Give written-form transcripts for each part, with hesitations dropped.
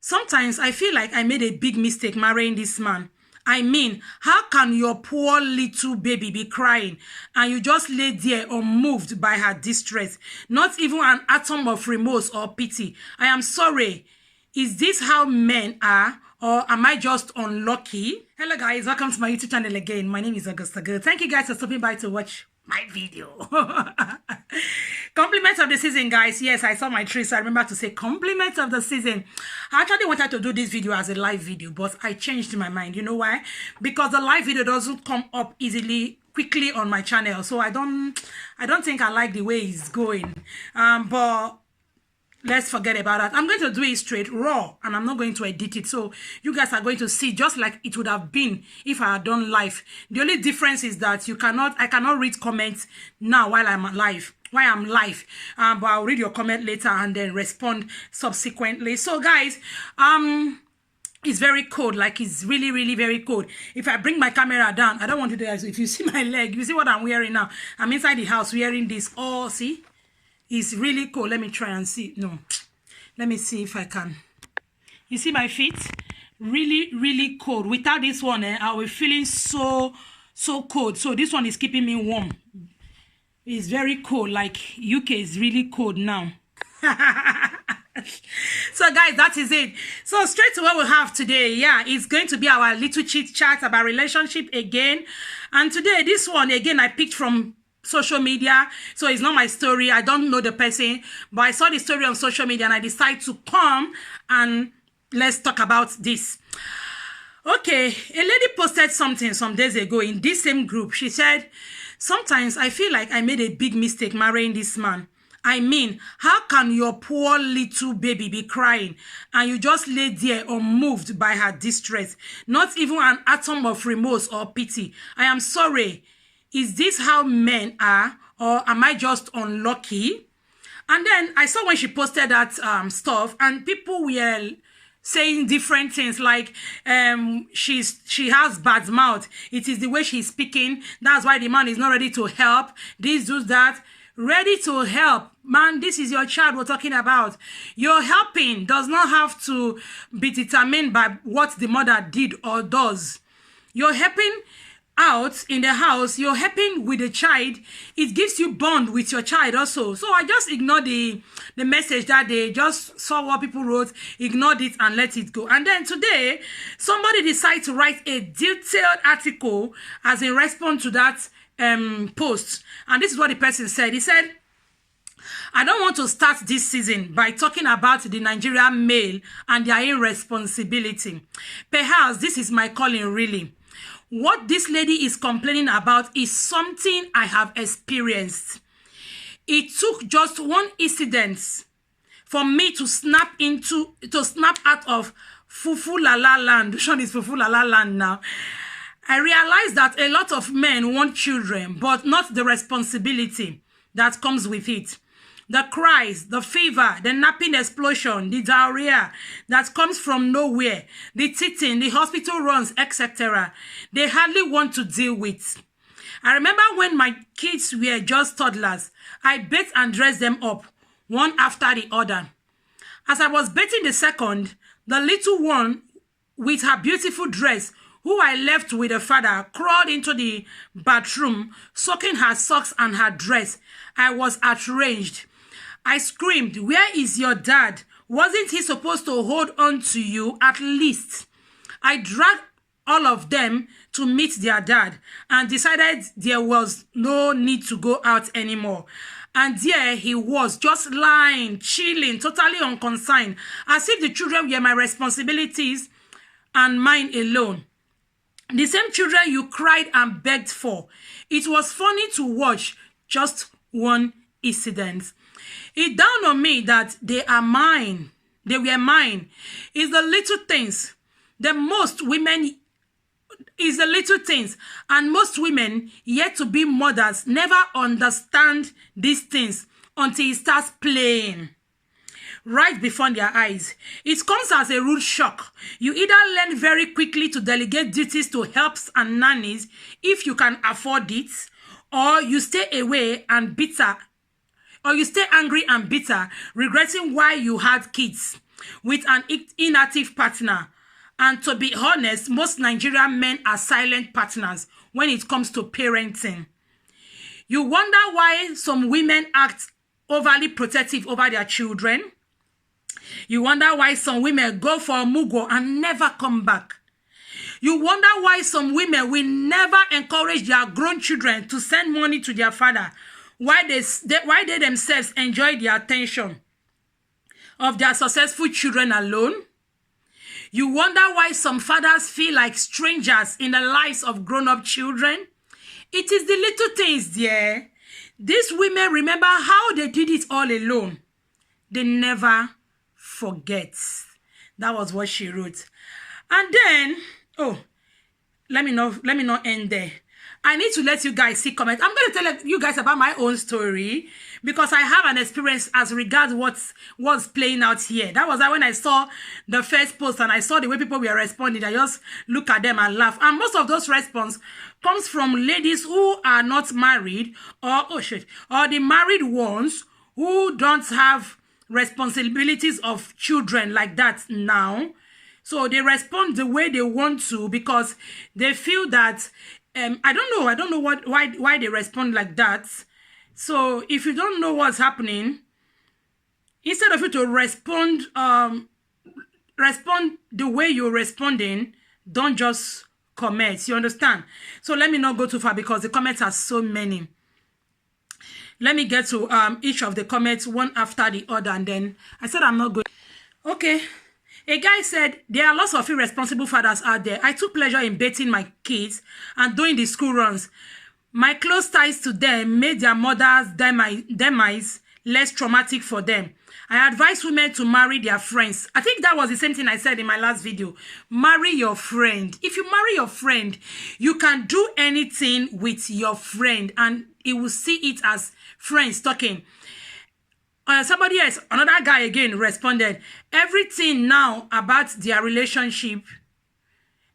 Sometimes I feel like I made a big mistake marrying this man. I mean, how can your poor little baby be crying and you just lay there unmoved by her distress? Not even an atom of remorse or pity. I am sorry. Is this how men are? Or am I just unlucky? Hello guys, welcome to my YouTube channel again. My name is Augusta Girl. Thank you guys for stopping by to watch my video. Compliments of the season, guys. Yes, I saw my tree, so I remember to say compliments of the season. I actually wanted to do this video as a live video, but I changed my mind. You know why? Because the live video doesn't come up quickly on my channel, so I don't think I like the way it's going. But let's forget about that. I'm going to do it straight raw, and I'm not going to edit it, so you guys are going to see just like it would have been if I had done live. The only difference is that I cannot read comments now while I'm live, but I'll read your comment later and then respond subsequently. So guys, it's very cold. Like, it's really very cold. If I bring my camera down, I don't want you guys, if you see my leg, you see what I'm wearing now. I'm inside the house wearing this. Oh, see, it's really cold. Let me try and see. No, let me see if I can. You see my feet? Really cold. Without this one, I was feeling so cold. So this one is keeping me warm. It's very cold. Like, UK is really cold now. So guys, that is it. So straight to what we have today. Yeah, it's going to be our little chit chat about relationship again. And today, this one again, I picked from social media, so it's not my story. I don't know the person, but I saw the story on social media and I decided to come and let's talk about this. Okay, a lady posted something some days ago in this same group. She said, sometimes I feel like I made a big mistake marrying this man. I mean, how can your poor little baby be crying and you just lay there unmoved by her distress? Not even an atom of remorse or pity. I am sorry. Is this how men are, or am I just unlucky? And then I saw when she posted that stuff, and people were saying different things, like she has bad mouth. It is the way she's speaking. That's why the man is not ready to help. This, do that. Ready to help. Man, this is your child we're talking about. Your helping does not have to be determined by what the mother did or does. You're helping out in the house, you're helping with the child. It gives you bond with your child also. So I just ignored the message that they just saw what people wrote, ignored it and let it go. And then today, somebody decided to write a detailed article as in response to that post. And this is what the person said. He said, I don't want to start this season by talking about the Nigerian male and their irresponsibility. Perhaps this is my calling, really. What this lady is complaining about is something I have experienced. It took just one incident for me to snap out of Fufu Lala land. Which one is Fufu Lala land now? I realized that a lot of men want children, but not the responsibility that comes with it. The cries, the fever, the napping explosion, the diarrhea that comes from nowhere, the teething, the hospital runs, etc. They hardly want to deal with. I remember when my kids were just toddlers, I bathed and dressed them up, one after the other. As I was bathing the second, the little one with her beautiful dress, who I left with the father, crawled into the bathroom, soaking her socks and her dress. I was outraged. I screamed, where is your dad? Wasn't he supposed to hold on to you at least? I dragged all of them to meet their dad and decided there was no need to go out anymore. And there he was, just lying, chilling, totally unconcerned, as if the children were my responsibilities and mine alone. The same children you cried and begged for. It was funny to watch, just one incident. It dawned on me that they are mine. They were mine. It's the little things. Most women, and most women yet to be mothers never understand these things until it starts playing right before their eyes. It comes as a rude shock. You either learn very quickly to delegate duties to helps and nannies if you can afford it, or you stay away and bitter or you stay angry and bitter, regretting why you had kids with an inactive partner. And to be honest, most Nigerian men are silent partners when it comes to parenting. You wonder why some women act overly protective over their children. You wonder why some women go for a mugo and never come back. You wonder why some women will never encourage their grown children to send money to their father, why they themselves enjoy the attention of their successful children alone. You wonder why some fathers feel like strangers in the lives of grown-up children. It is the little things there. These women remember how they did it all alone. They never forget. That was what she wrote. And then, oh, let me not end there. I need to let you guys see comments. I'm going to tell you guys about my own story because I have an experience as regards what's playing out here. That was when I saw the first post and I saw the way people were responding. I just look at them and laugh. And most of those responses comes from ladies who are not married or the married ones who don't have responsibilities of children like that now. So they respond the way they want to because they feel that I don't know why they respond like that. So if you don't know what's happening, instead of you to respond the way you're responding, don't just comment. You understand? So let me not go too far because the comments are so many. Let me get to each of the comments one after the other, and then I said I'm not going. Okay. A guy said, there are lots of irresponsible fathers out there. I took pleasure in bathing my kids and doing the school runs. My close ties to them made their mother's demise less traumatic for them. I advise women to marry their friends. I think that was the same thing I said in my last video. Marry your friend. If you marry your friend, you can do anything with your friend and he will see it as friends talking. Somebody else, another guy again responded, everything now about their relationship,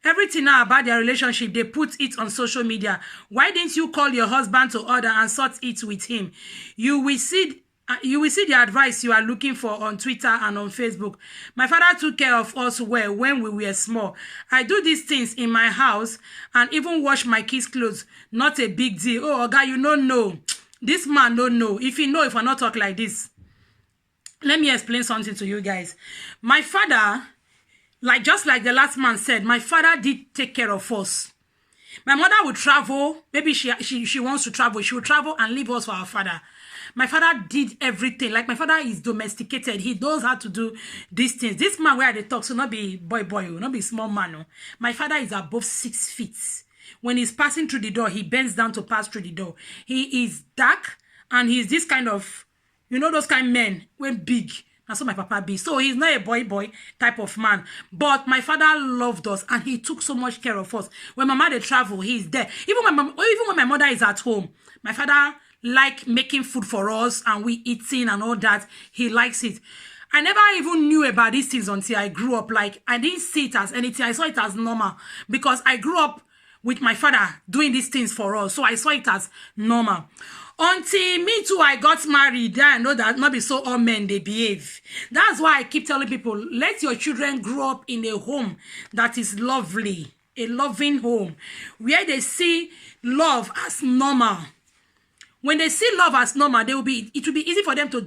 they put it on social media. Why didn't you call your husband to order and sort it with him? You will see the advice you are looking for on Twitter and on Facebook. My father took care of us well when we were small. I do these things in my house and even wash my kids' clothes. Not a big deal. Oh, guy, you don't know. This man don't know. If you know, if I not talk like this. Let me explain something to you guys. My father, just like the last man said, my father did take care of us. My mother would travel. Maybe she wants to travel. She would travel and leave us for our father. My father did everything. Like, my father is domesticated. He knows how to do these things. This man where they talk, so not be boy, not be small man. No. My father is above 6 feet. When he's passing through the door, he bends down to pass through the door. He is dark and he's this kind of, you know, those kind of men when big. That's what my papa be. So he's not a boy type of man. But my father loved us and he took so much care of us. When my mother travel, he's there. Even when my mother is at home, my father like making food for us and we eating and all that. He likes it. I never even knew about these things until I grew up. Like, I didn't see it as anything. I saw it as normal because I grew up with my father doing these things for us. So I saw it as normal. Until me too, I got married, I know that not be so all men they behave. That's why I keep telling people, let your children grow up in a home that is lovely, a loving home, where they see love as normal. When they see love as normal, it will be easy for them to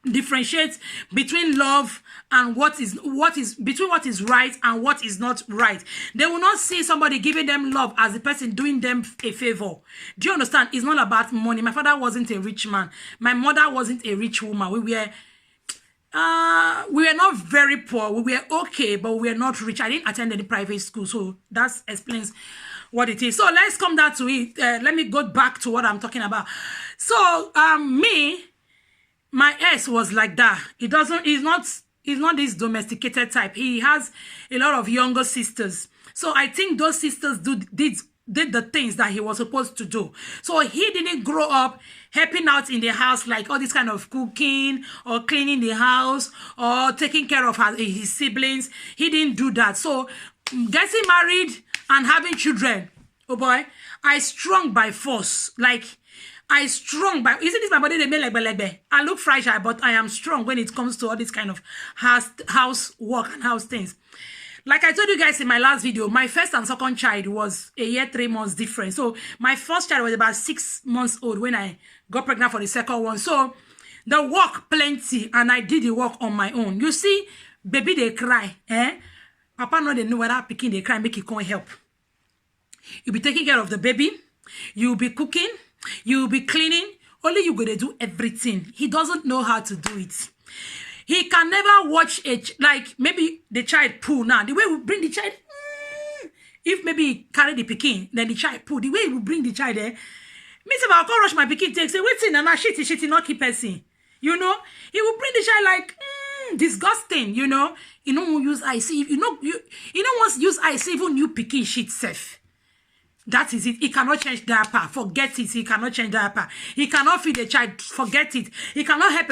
differentiate between love and what is right and what is not right. They will not see somebody giving them love as the person doing them a favor. Do you understand? It's not about money. My father wasn't a rich man. My mother wasn't a rich woman. We were not very poor. We were okay, but we were not rich. I didn't attend any private school, so that explains what it is. So let's come down to it. Let me go back to what I'm talking about. So my ex was like that. He's not this domesticated type. He has a lot of younger sisters. So I think those sisters did the things that he was supposed to do. So he didn't grow up helping out in the house, like all this kind of cooking or cleaning the house or taking care of his siblings. He didn't do that. So getting married and having children, oh boy, I strung by force. Like, I strong, but isn't this my body they make like I look fragile, but I am strong when it comes to all this kind of house work and house things. Like I told you guys in my last video, my first and second child was a year, 3 months different. So my first child was about 6 months old when I got pregnant for the second one. So the work plenty, and I did the work on my own. You see, baby they cry, Papa no they know whether picking they cry, make it can't help. You'll be taking care of the baby, you'll be cooking, you'll be cleaning. Only you gonna do everything. He doesn't know how to do it. He can never watch it, like maybe the child poo now. The way we bring the child, if maybe carry the pikin, then the child poo. The way we bring the child there, me say, I'll go rush my pikin, take say, waiting, and I shitty, not keep person. You know, he will bring the child like, disgusting, you know. You know, use IC, you know, once use IC, even you pikin shit safe. That is it. He cannot change diaper. Forget it. He cannot change diaper. He cannot feed a child. Forget it. He cannot help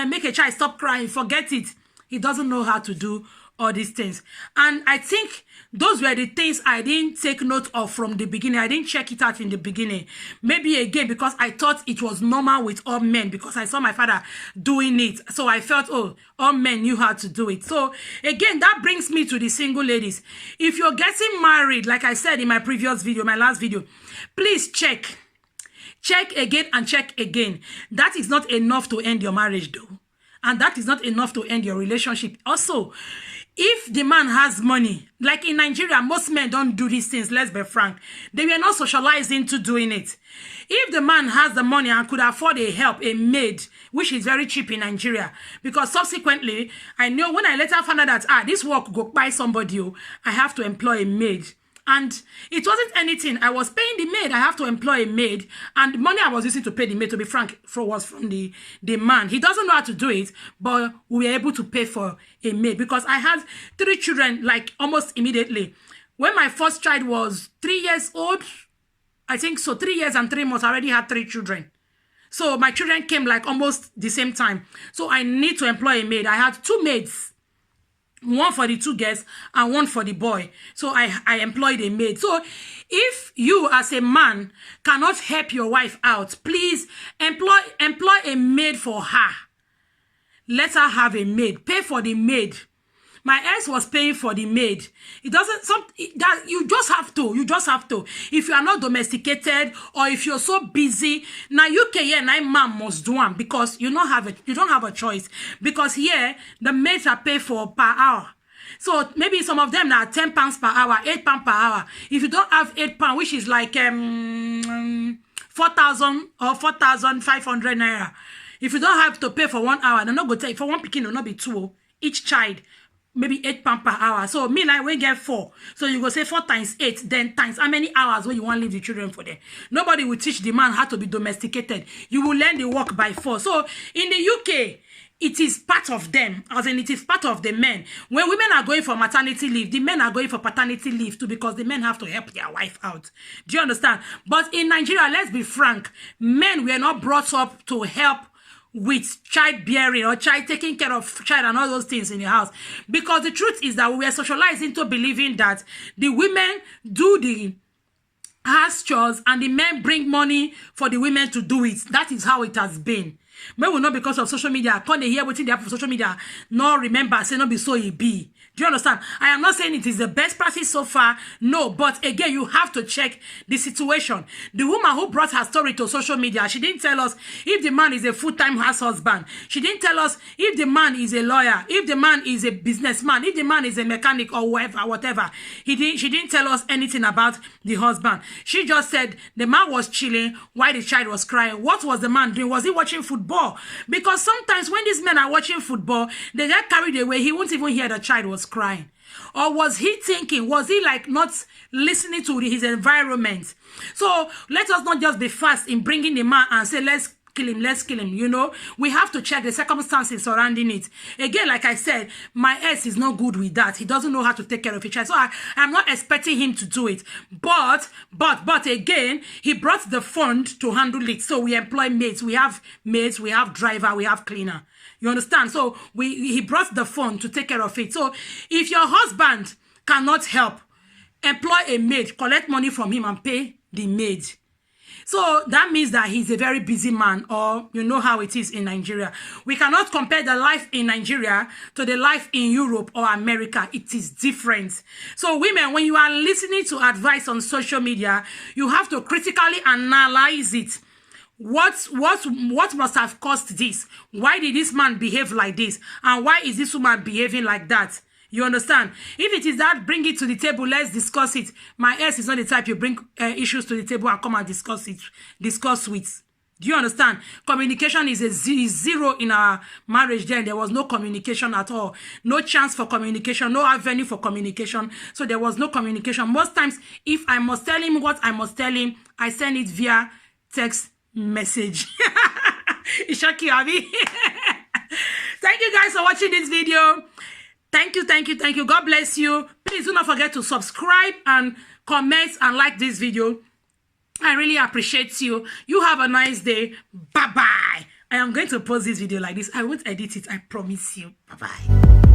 make a child stop crying. Forget it. He doesn't know how to do all these things. And I think those were the things I didn't take note of from the beginning. I didn't check it out in the beginning. Maybe again, because I thought it was normal with all men, because I saw my father doing it. So I felt, oh, all men knew how to do it. So again, that brings me to the single ladies. If you're getting married, like I said in my previous video, my last video, please check. Check again and check again. That is not enough to end your marriage though. And that is not enough to end your relationship. Also, if the man has money, like in Nigeria, most men don't do these things, let's be frank. They were not socialized into doing it. If the man has the money and could afford a help, a maid, which is very cheap in Nigeria, because subsequently, I know when I later found out that, this work go buy somebody, I have to employ a maid. And it wasn't anything. I was paying the maid. I have to employ a maid. And the money I was using to pay the maid, to be frank, was from the man. He doesn't know how to do it, but we were able to pay for a maid because I had 3 children, like almost immediately. When my first child was 3 years old, I think so, 3 years and 3 months, I already had 3 children. So my children came like almost the same time. So I need to employ a maid. I had 2 maids. One for the 2 girls and one for the boy. So I employed a maid. So if you as a man cannot help your wife out, please employ a maid for her. Let her have a maid. Pay for the maid. My ex was paying for the maid. It doesn't, that you just have to. If you are not domesticated or if you're so busy, now UK here, now man must do one because you don't have a choice. Because here, the maids are paid for per hour. So maybe some of them are £10 per hour, £8 per hour. If you don't have £8, which is like 4,000 or 4,500 naira. If you don't have to pay for 1 hour, they're not going to take for one picking, will not be 2 each child. Maybe £8 per hour. So me like we get 4. So you go say 4 times 8, then times how many hours when you want to leave the children for them. Nobody will teach the man how to be domesticated. You will learn the work by force. So in the UK, it is part of them, as in it is part of the men. When women are going for maternity leave, the men are going for paternity leave too, because the men have to help their wife out. Do you understand? But in Nigeria, let's be frank, men were not brought up to help with childbearing or taking care of child and all those things in the house. Because the truth is that we were socialized into believing that the women do the house chores and the men bring money for the women to do it. That is how it has been. Maybe not because of social media. Can't they hear what they have for social media? No, remember, say not be so it be. Do you understand? I am not saying it is the best practice so far. No, but again, you have to check the situation. The woman who brought her story to social media, she didn't tell us if the man is a full-time house husband. She didn't tell us if the man is a lawyer, if the man is a businessman, if the man is a mechanic or whatever. She didn't tell us anything about the husband. She just said the man was chilling while the child was crying. What was the man doing? Was he watching football? Because sometimes when these men are watching football, they get carried away. He won't even hear the child was crying. Or was he thinking, was he like not listening to his environment? So let us not just be fast in bringing the man and say, let's kill him, you know. We have to check the circumstances surrounding it. Again, like I said, my ex is not good with that. He doesn't know how to take care of each child. So I'm not expecting him to do it. But again, he brought the fund to handle it. So we employ maids, we have driver, we have cleaner. You understand? So he brought the fund to take care of it. So if your husband cannot help, employ a maid, collect money from him and pay the maid. So that means that he's a very busy man, or you know how it is in Nigeria. We cannot compare the life in Nigeria to the life in Europe or America. It is different. So women, when you are listening to advice on social media, you have to critically analyze it. What must have caused this? Why did this man behave like this? And why is this woman behaving like that? You understand? If it is that, bring it to the table. Let's discuss it. My ex is not the type you bring issues to the table and come and discuss with. Do you understand? Communication is zero in our marriage. Then there was no communication at all. No chance for communication. No avenue for communication. So there was no communication. Most times, if I must tell him what I must tell him, I send it via text message. Ishaki Abi. Thank you guys for watching this video. Thank you. God bless you. Please do not forget to subscribe and comment and like this video. I really appreciate you. You have a nice day. Bye-bye. I am going to post this video like this. I won't edit it. I promise you. Bye-bye.